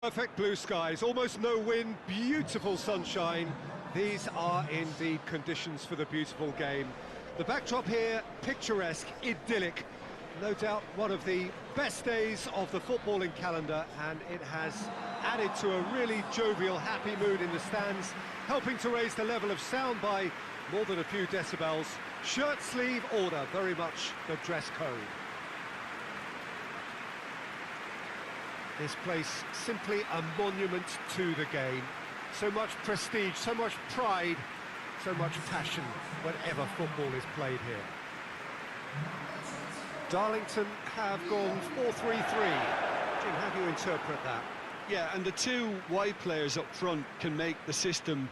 Perfect blue skies, almost no wind, beautiful sunshine. These are indeed conditions for the beautiful game. The backdrop here, picturesque, idyllic. No doubt one of the best days of the footballing calendar, and it has added to a really jovial, happy mood in the stands, helping to raise the level of sound by more than a few decibels. Shirt sleeve order, very much the dress code. This place simply a monument to the game. So much prestige, so much pride, so much passion whenever football is played here. Darlington have gone 4-3-3. Jim, how do you interpret that? Yeah, and the two wide players up front can make the system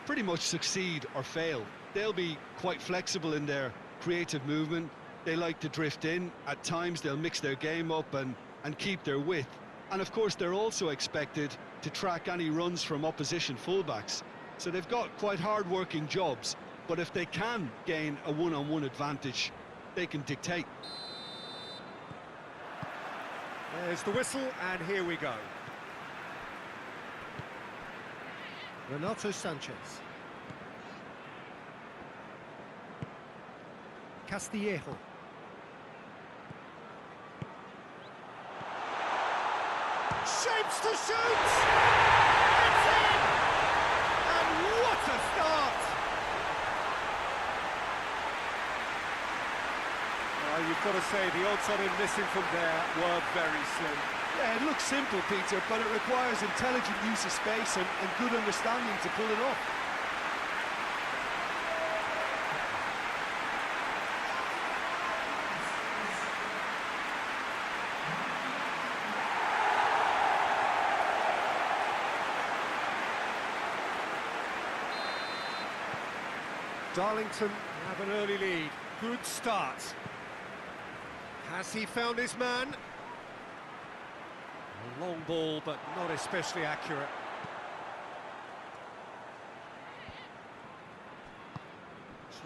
pretty much succeed or fail. They'll be quite flexible in their creative movement. They like to drift in. At times they'll mix their game up and keep their width. And of course they're also expected to track any runs from opposition fullbacks. So they've got quite hard-working jobs, but if they can gain a one-on-one advantage, they can dictate. There's the whistle, and here we go. Renato Sanchez. Castillejo. Shapes to shoot! It's in! And what a start! Well, you've got to say the odds on him missing from there were very slim. Yeah, it looks simple, Peter, but it requires intelligent use of space and good understanding to pull it off. Darlington have an early lead. Good start. Has he found his man? A long ball, but not especially accurate.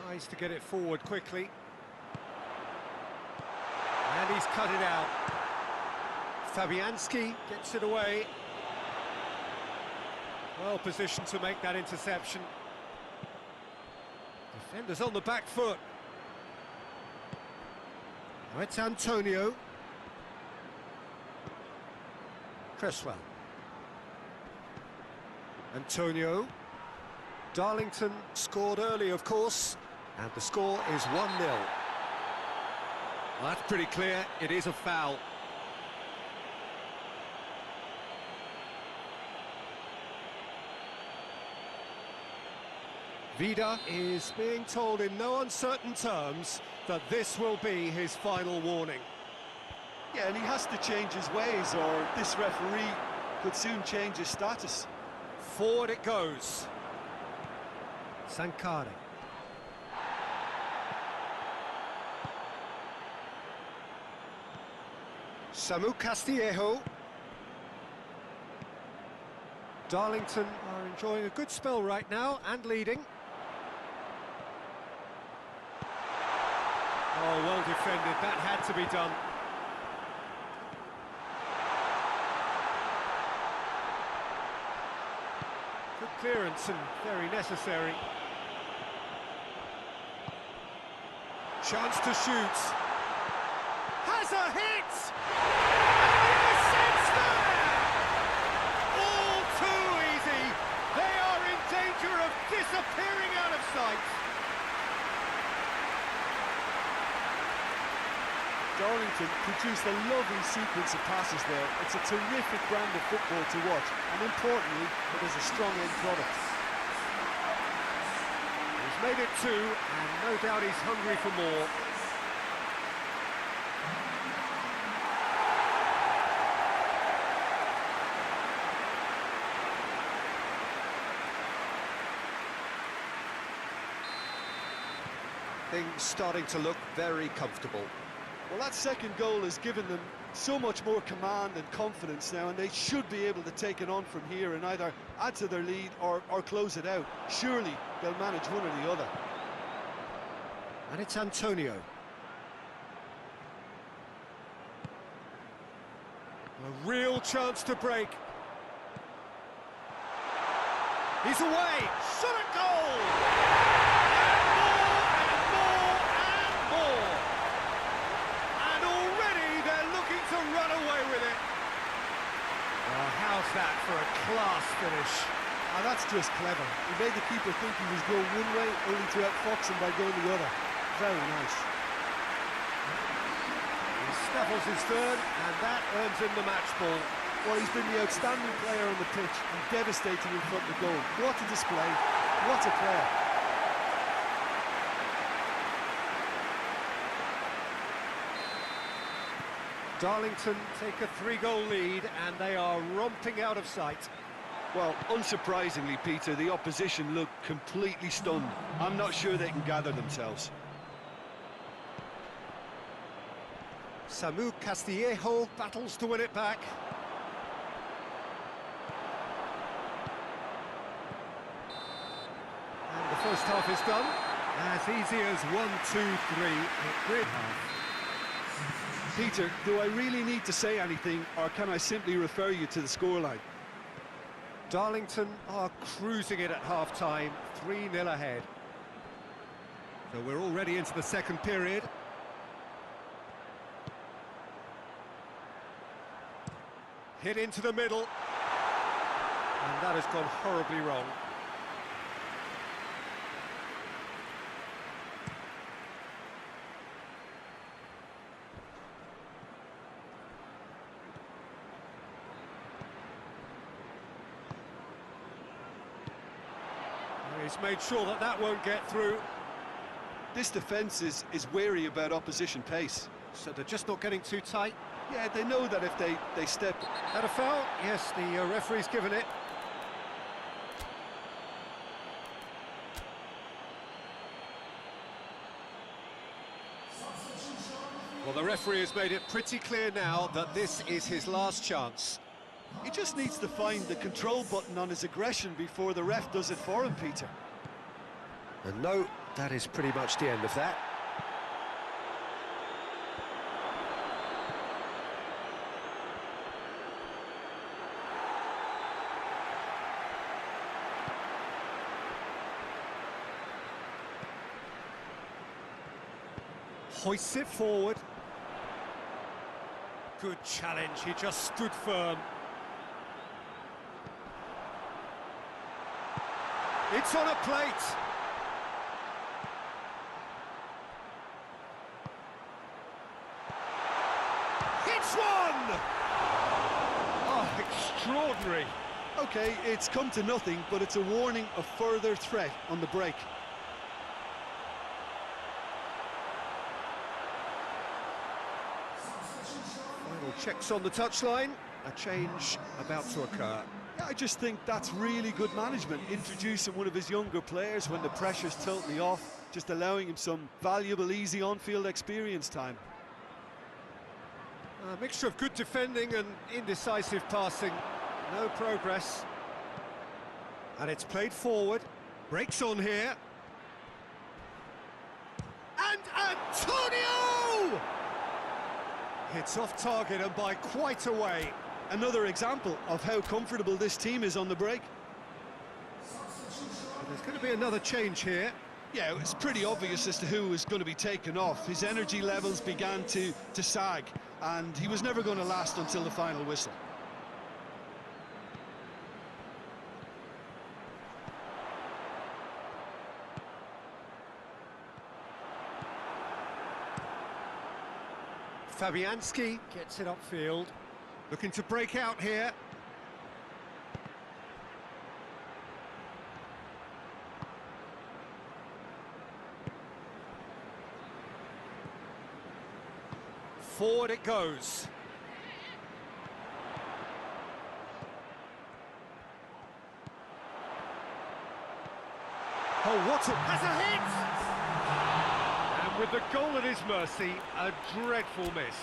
Tries to get it forward quickly. And he's cut it out. Fabianski gets it away. Well positioned to make that interception. Defenders on the back foot. Now it's Antonio. Cresswell. Antonio. Darlington scored early, of course, and the score is 1-0. Well, that's pretty clear. It is a foul. Vida is being told in no uncertain terms that this will be his final warning. Yeah, and he has to change his ways, or this referee could soon change his status. Forward it goes. Sankare. Samu Castillejo. Darlington are enjoying a good spell right now and leading. Oh, well defended. That had to be done. Good clearance and very necessary. Chance to shoot. Has a hit! And the assist there! All too easy. They are in danger of disappearing out of sight. Darlington produced a lovely sequence of passes there. It's a terrific brand of football to watch, and importantly, it is a strong end product. He's made it 2, and no doubt he's hungry for more. Things starting to look very comfortable. Well, that second goal has given them so much more command and confidence now, and they should be able to take it on from here and either add to their lead or close it out. Surely they'll manage one or the other. And it's Antonio. A real chance to break. He's away. Shot at goal. And more and more and more. And already they're looking to run away with it. Well, how's that for a class finish? Oh, that's just clever. He made the keeper think he was going one way, only to outfox him by going the other. Very nice. He snaffles his third, and that earns him the match ball. Well, he's been the outstanding player on the pitch and devastating in front of the goal. What a display. What a player. Darlington take a 3-goal lead, and they are romping out of sight. Well, unsurprisingly, Peter, the opposition look completely stunned. I'm not sure they can gather themselves. Samu Castillejo battles to win it back. And the first half is done. As easy as 1, 2, 3 at grid half. Peter, do I really need to say anything, or can I simply refer you to the scoreline? Darlington are cruising it at half-time, 3-0 ahead. So we're already into the second period. Hit into the middle. And that has gone horribly wrong. He's made sure that that won't get through. This defence is wary about opposition pace. So they're just not getting too tight. Yeah, they know that if they step... Had a foul? Yes, the referee's given it. Well, the referee has made it pretty clear now that this is his last chance. He just needs to find the control button on his aggression before the ref does it for him, Peter. And no, that is pretty much the end of that. Hoists it forward. Good challenge, he just stood firm. It's on a plate. Hits one! Oh, extraordinary. OK, it's come to nothing, but it's a warning of further threat on the break. Final checks on the touchline. A change about to occur. Yeah, I just think that's really good management, introducing one of his younger players when the pressure's totally off, just allowing him some valuable, easy on-field experience time. A mixture of good defending and indecisive passing. No progress. And it's played forward. Breaks on here. And Antonio! Hits off target and by quite a way. Another example of how comfortable this team is on the break. There's going to be another change here. Yeah, it was pretty obvious as to who was going to be taken off. His energy levels began to sag, and he was never going to last until the final whistle. Fabianski gets it upfield. Looking to break out here. Forward it goes. Oh, what a... has a hit! And with the goal at his mercy, a dreadful miss.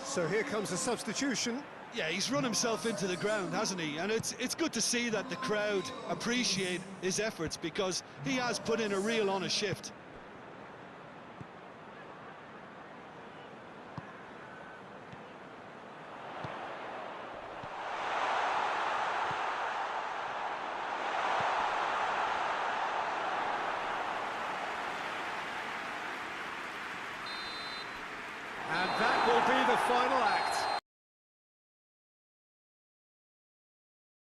So here comes a substitution. Yeah, he's run himself into the ground, hasn't he? And it's good to see that the crowd appreciate his efforts, because he has put in a real honest shift. And that will be the final act.